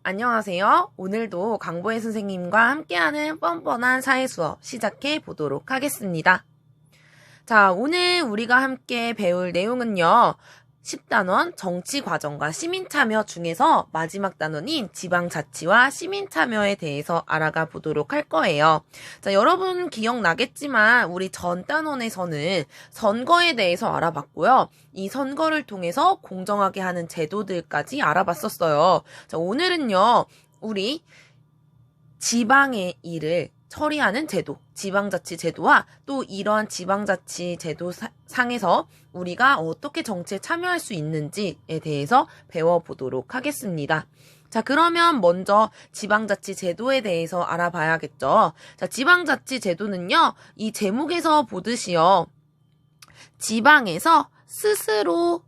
안녕하세요. 오늘도 강보혜 선생님과 함께하는 뻔뻔한 사회 수업 시작해 보도록 하겠습니다. 자, 오늘 우리가 함께 배울 내용은요. 10단원 정치과정과 시민참여 중에서 마지막 단원인 지방자치와 시민참여에 대해서 알아가 보도록 할 거예요. 자, 여러분 기억나겠지만 우리 전 단원에서는 선거에 대해서 알아봤고요. 이 선거를 통해서 공정하게 하는 제도들까지 알아봤었어요. 자, 오늘은요. 우리 지방의 일을 처리하는 제도, 지방자치 제도와 또 이러한 지방자치 제도 상에서 우리가 어떻게 정치에 참여할 수 있는지에 대해서 배워보도록 하겠습니다. 자, 그러면 먼저 지방자치 제도에 대해서 알아봐야겠죠. 자, 지방자치 제도는요, 이 제목에서 보듯이요, 지방에서 스스로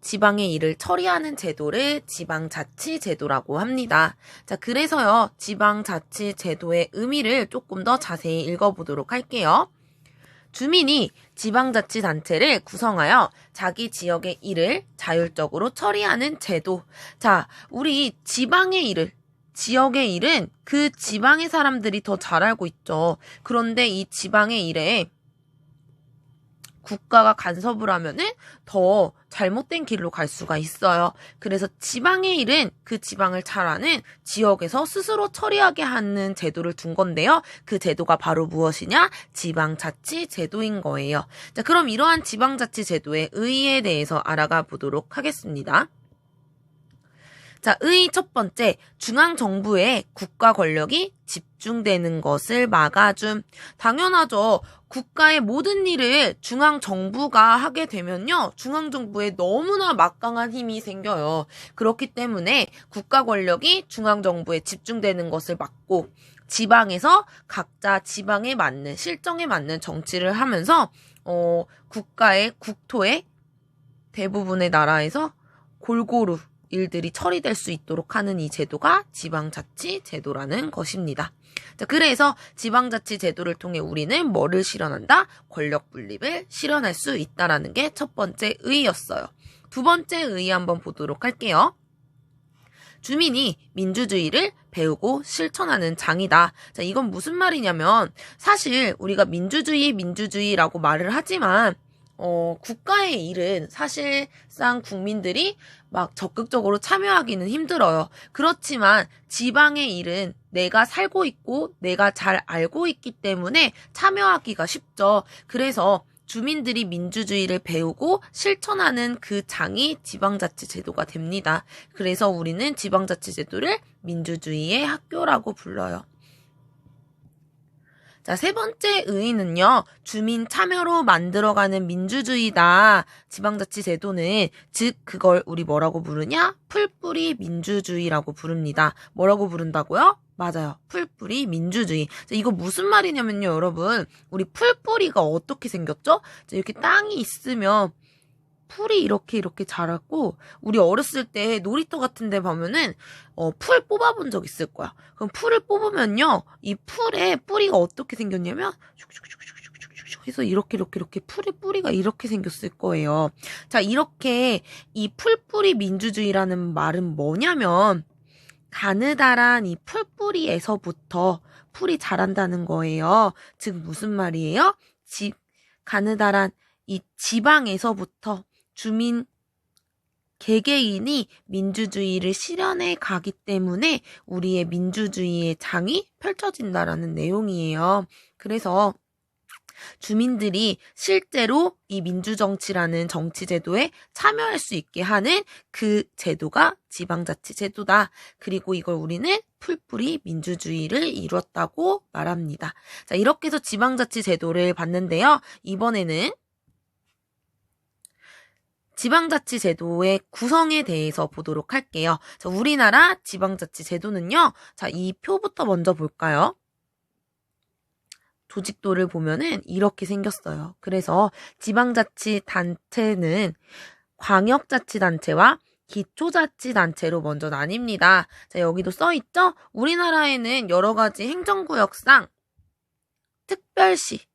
지방의 일을 처리하는 제도를 지방자치제도라고 합니다. 자, 그래서요, 지방자치제도의 의미를 조금 더 자세히 읽어보도록 할게요. 주민이 지방자치단체를 구성하여 자기 지역의 일을 자율적으로 처리하는 제도. 자, 우리 지방의 일을, 지역의 일은 그 지방의 사람들이 더 잘 알고 있죠. 그런데 이 지방의 일에 국가가 간섭을 하면은 더 잘못된 길로 갈 수가 있어요. 그래서 지방의 일은 그 지방을 잘 아는 지역에서 스스로 처리하게 하는 제도를 둔 건데요. 그 제도가 바로 무엇이냐? 지방자치 제도인 거예요. 자, 그럼 이러한 지방자치 제도의 의의에 대해서 알아가 보도록 하겠습니다. 자, 의의 첫 번째, 중앙정부의 국가 권력이 집중되는 것을 막아줌. 당연하죠. 국가의 모든 일을 중앙정부가 하게 되면요, 중앙정부에 너무나 막강한 힘이 생겨요. 그렇기 때문에 국가 권력이 중앙정부에 집중되는 것을 막고, 지방에서 각자 지방에 맞는, 실정에 맞는 정치를 하면서, 국토의 대부분의 나라에서 골고루 일들이 처리될 수 있도록 하는 이 제도가 지방자치 제도라는 것입니다. 자, 그래서 지방자치 제도를 통해 우리는 뭐를 실현한다? 권력 분립을 실현할 수 있다라는 게 첫 번째 의의였어요. 두 번째 의의 한번 보도록 할게요. 주민이 민주주의를 배우고 실천하는 장이다. 자, 이건 무슨 말이냐면 사실 우리가 민주주의라고 말을 하지만 국가의 일은 사실상 국민들이 막 적극적으로 참여하기는 힘들어요. 그렇지만 지방의 일은 내가 살고 있고 내가 잘 알고 있기 때문에 참여하기가 쉽죠. 그래서 주민들이 민주주의를 배우고 실천하는 그 장이 지방자치 제도가 됩니다. 그래서 우리는 지방자치 제도를 민주주의의 학교라고 불러요. 자, 세 번째 의의는요, 주민 참여로 만들어가는 민주주의다. 지방자치 제도는, 즉, 그걸 우리 뭐라고 부르냐? 풀뿌리 민주주의라고 부릅니다. 뭐라고 부른다고요? 맞아요. 풀뿌리 민주주의. 자, 이거 무슨 말이냐면요, 여러분. 우리 풀뿌리가 어떻게 생겼죠? 자, 이렇게 땅이 있으면, 풀이 이렇게 자랐고, 우리 어렸을 때 놀이터 같은 데 보면은 풀 뽑아본 적 있을 거야. 그럼 풀을 뽑으면요, 이 풀에 뿌리가 어떻게 생겼냐면 슉슉슉슉슉슉슉 해서 이렇게 풀의 뿌리가 이렇게 생겼을 거예요. 자, 이렇게 이 풀뿌리 민주주의라는 말은 뭐냐면 가느다란 이 풀뿌리에서부터 풀이 자란다는 거예요. 즉 무슨 말이에요? 가느다란 이 지방에서부터 주민 개개인이 민주주의를 실현해 가기 때문에 우리의 민주주의의 장이 펼쳐진다라는 내용이에요. 그래서 주민들이 실제로 이 민주정치라는 정치제도에 참여할 수 있게 하는 그 제도가 지방자치 제도다. 그리고 이걸 우리는 풀뿌리 민주주의를 이뤘다고 말합니다. 자, 이렇게 해서 지방자치 제도를 봤는데요. 이번에는 지방자치 제도의 구성에 대해서 보도록 할게요. 자, 우리나라 지방자치 제도는요. 자, 이 표부터 먼저 볼까요? 조직도를 보면은 이렇게 생겼어요. 그래서 지방자치단체는 광역자치단체와 기초자치단체로 먼저 나뉩니다. 자, 여기도 써있죠? 우리나라에는 여러 가지 행정구역상 특별시,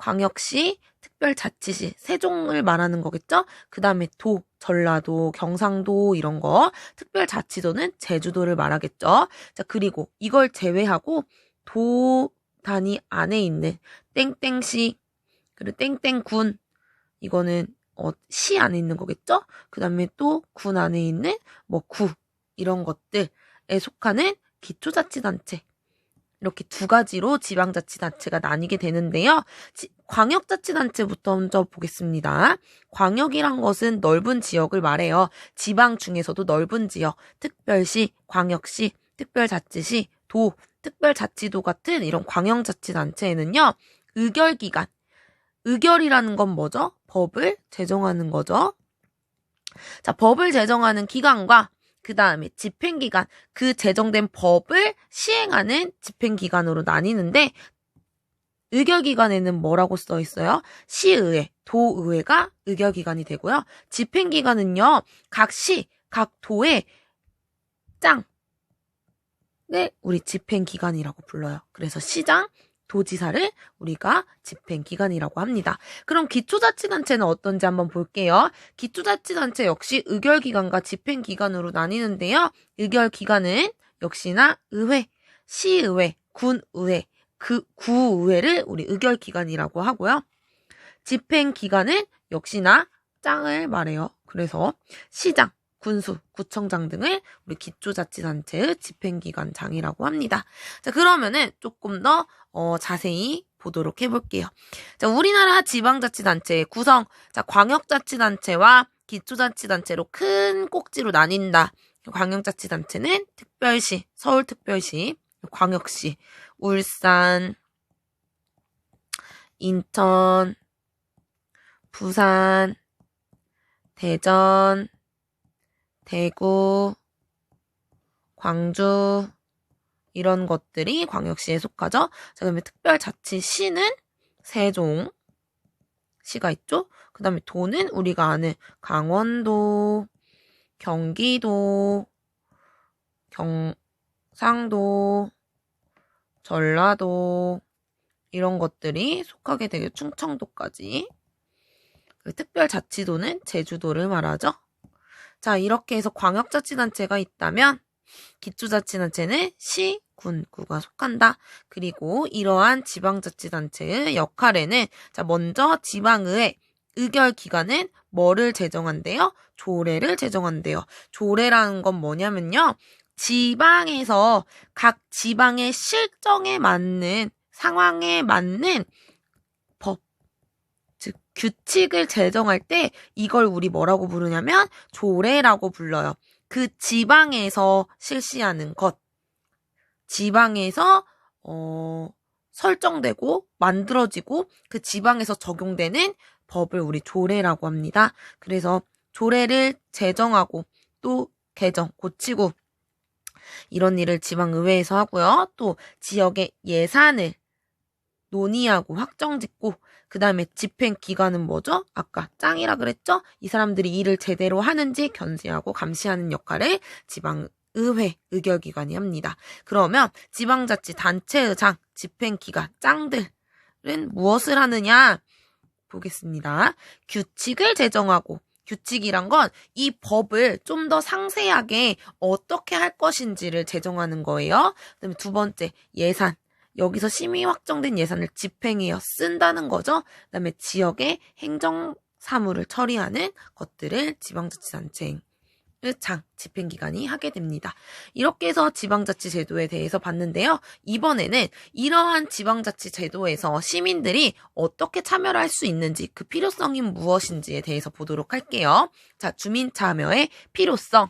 광역시, 특별자치시, 세종을 말하는 거겠죠? 그 다음에 도, 전라도, 경상도 이런 거, 특별자치도는 제주도를 말하겠죠? 자, 그리고 이걸 제외하고 도 단위 안에 있는 땡땡시, 그리고 땡땡군, 이거는 시 안에 있는 거겠죠? 그 다음에 또 군 안에 있는 뭐 구, 이런 것들에 속하는 기초자치단체. 이렇게 두 가지로 지방자치단체가 나뉘게 되는데요. 광역자치단체부터 먼저 보겠습니다. 광역이란 것은 넓은 지역을 말해요. 지방 중에서도 넓은 지역, 특별시, 광역시, 특별자치시, 도, 특별자치도 같은 이런 광역자치단체에는요. 의결기관, 의결이라는 건 뭐죠? 법을 제정하는 거죠. 자, 법을 제정하는 기관과 그 다음에 집행기관, 그 제정된 법을 시행하는 집행기관으로 나뉘는데 의결기관에는 뭐라고 써 있어요? 시의회, 도의회가 의결기관이 되고요. 집행기관은요. 각 시, 각 도의 짱을 우리 집행기관이라고 불러요. 그래서 시장, 도지사를 우리가 집행기관이라고 합니다. 그럼 기초자치단체는 어떤지 한번 볼게요. 기초자치단체 역시 의결기관과 집행기관으로 나뉘는데요. 의결기관은 역시나 의회, 시의회, 군의회, 그 구의회를 우리 의결기관이라고 하고요. 집행기관은 역시나 짱을 말해요. 그래서 시장, 군수, 구청장 등을 우리 기초자치단체의 집행기관장이라고 합니다. 자, 그러면은 조금 더 자세히 보도록 해볼게요. 자, 우리나라 지방자치단체의 구성. 자, 광역자치단체와 기초자치단체로 큰 꼭지로 나뉜다. 광역자치단체는 특별시, 서울특별시, 광역시, 울산, 인천, 부산, 대전, 대구, 광주 이런 것들이 광역시에 속하죠. 자, 그다음에 특별자치시는 세종시가 있죠. 그 다음에 도는 우리가 아는 강원도, 경기도, 경상도, 전라도 이런 것들이 속하게 되게 충청도까지. 특별자치도는 제주도를 말하죠. 자, 이렇게 해서 광역자치단체가 있다면 기초자치단체는 시, 군, 구가 속한다. 그리고 이러한 지방자치단체의 역할에는 자, 먼저 지방의회 의결기관은 뭐를 제정한대요? 조례를 제정한대요. 조례라는 건 뭐냐면요. 지방에서 각 지방의 실정에 맞는 상황에 맞는 법, 즉 규칙을 제정할 때 이걸 우리 뭐라고 부르냐면 조례라고 불러요. 그 지방에서 실시하는 것, 지방에서 설정되고 만들어지고 그 지방에서 적용되는 법을 우리 조례라고 합니다. 그래서 조례를 제정하고 또 개정, 고치고 이런 일을 지방의회에서 하고요. 또 지역의 예산을 논의하고 확정짓고 그 다음에 집행기관은 뭐죠? 아까 짱이라 그랬죠? 이 사람들이 일을 제대로 하는지 견제하고 감시하는 역할을 지방의회, 의결기관이 합니다. 그러면 지방자치단체의장, 집행기관, 짱들은 무엇을 하느냐? 보겠습니다. 규칙을 제정하고 규칙이란 건 이 법을 좀 더 상세하게 어떻게 할 것인지를 제정하는 거예요. 그다음에 두 번째, 예산. 여기서 심의 확정된 예산을 집행해서 쓴다는 거죠. 그다음에 지역의 행정 사무를 처리하는 것들을 지방자치단체의 장, 집행기관이 하게 됩니다. 이렇게 해서 지방자치 제도에 대해서 봤는데요. 이번에는 이러한 지방자치 제도에서 시민들이 어떻게 참여를 할 수 있는지 그 필요성이 무엇인지에 대해서 보도록 할게요. 자, 주민참여의 필요성.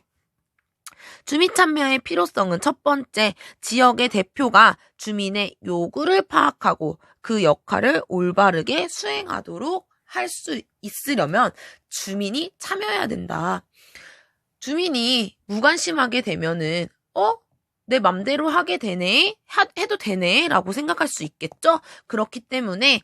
주민참여의 필요성은 첫 번째, 지역의 대표가 주민의 요구를 파악하고 그 역할을 올바르게 수행하도록 할 수 있으려면 주민이 참여해야 된다. 주민이 무관심하게 되면은 내 맘대로 하게 되네? 해도 되네? 라고 생각할 수 있겠죠? 그렇기 때문에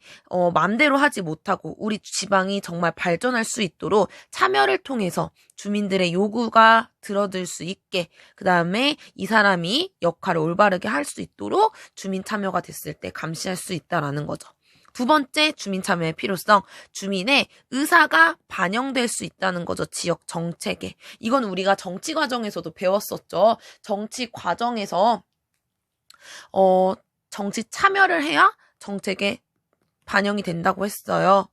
맘대로 하지 못하고 우리 지방이 정말 발전할 수 있도록 참여를 통해서 주민들의 요구가 들어들 수 있게 그 다음에 이 사람이 역할을 올바르게 할 수 있도록 주민 참여가 됐을 때 감시할 수 있다라는 거죠. 두 번째 주민 참여의 필요성, 주민의 의사가 반영될 수 있다는 거죠. 지역 정책에. 이건 우리가 정치 과정에서도 배웠었죠. 정치 과정에서 정치 참여를 해야 정책에 반영이 된다고 했어요.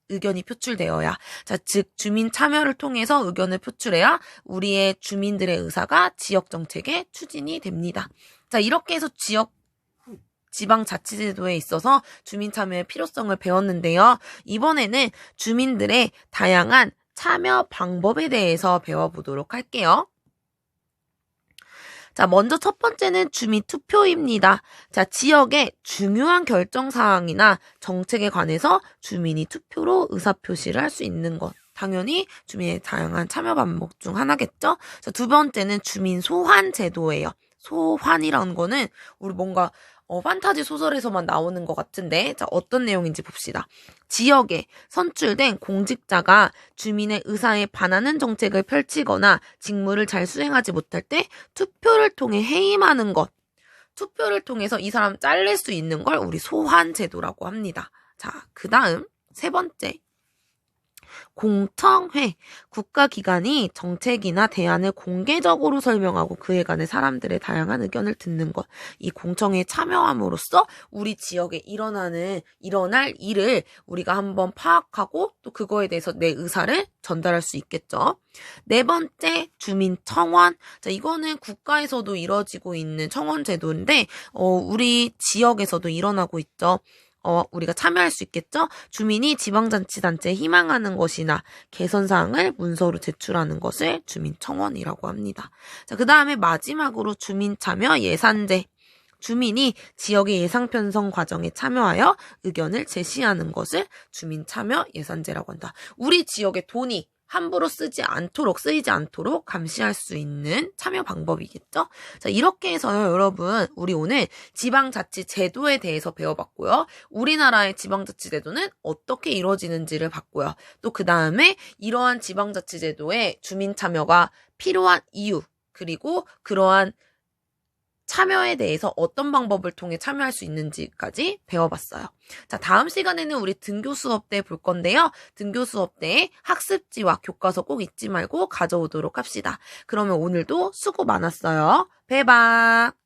의견이 표출되어야. 자, 즉 주민 참여를 통해서 의견을 표출해야 우리의 주민들의 의사가 지역 정책에 추진이 됩니다. 자, 이렇게 해서 지방자치제도에 있어서 주민 참여의 필요성을 배웠는데요. 이번에는 주민들의 다양한 참여 방법에 대해서 배워보도록 할게요. 자, 먼저 첫 번째는 주민 투표입니다. 자, 지역의 중요한 결정사항이나 정책에 관해서 주민이 투표로 의사표시를 할 수 있는 것. 당연히 주민의 다양한 참여 방법 중 하나겠죠? 자, 두 번째는 주민 소환 제도예요. 소환이라는 거는 우리 뭔가 판타지 소설에서만 나오는 것 같은데, 자, 어떤 내용인지 봅시다. 지역에 선출된 공직자가 주민의 의사에 반하는 정책을 펼치거나 직무를 잘 수행하지 못할 때 투표를 통해 해임하는 것. 투표를 통해서 이 사람 잘릴 수 있는 걸 우리 소환 제도라고 합니다. 자, 그 다음 세 번째. 공청회, 국가기관이 정책이나 대안을 공개적으로 설명하고 그에 관해 사람들의 다양한 의견을 듣는 것. 이 공청회에 참여함으로써 우리 지역에 일어날 일을 우리가 한번 파악하고 또 그거에 대해서 내 의사를 전달할 수 있겠죠. 네 번째, 주민청원. 자, 이거는 국가에서도 이루어지고 있는 청원 제도인데, 우리 지역에서도 일어나고 있죠. 우리가 참여할 수 있겠죠? 주민이 지방자치단체에 희망하는 것이나 개선사항을 문서로 제출하는 것을 주민청원이라고 합니다. 자, 그 다음에 마지막으로 주민참여 예산제. 주민이 지역의 예산 편성 과정에 참여하여 의견을 제시하는 것을 주민참여 예산제라고 한다. 우리 지역의 돈이 함부로 쓰이지 않도록 감시할 수 있는 참여 방법이겠죠? 자, 이렇게 해서요, 여러분, 우리 오늘 지방자치 제도에 대해서 배워봤고요. 우리나라의 지방자치 제도는 어떻게 이루어지는지를 봤고요. 또 그 다음에 이러한 지방자치 제도에 주민 참여가 필요한 이유, 그리고 그러한 참여에 대해서 어떤 방법을 통해 참여할 수 있는지까지 배워봤어요. 자, 다음 시간에는 우리 등교 수업 때 볼 건데요. 등교 수업 때 학습지와 교과서 꼭 잊지 말고 가져오도록 합시다. 그러면 오늘도 수고 많았어요. 배박!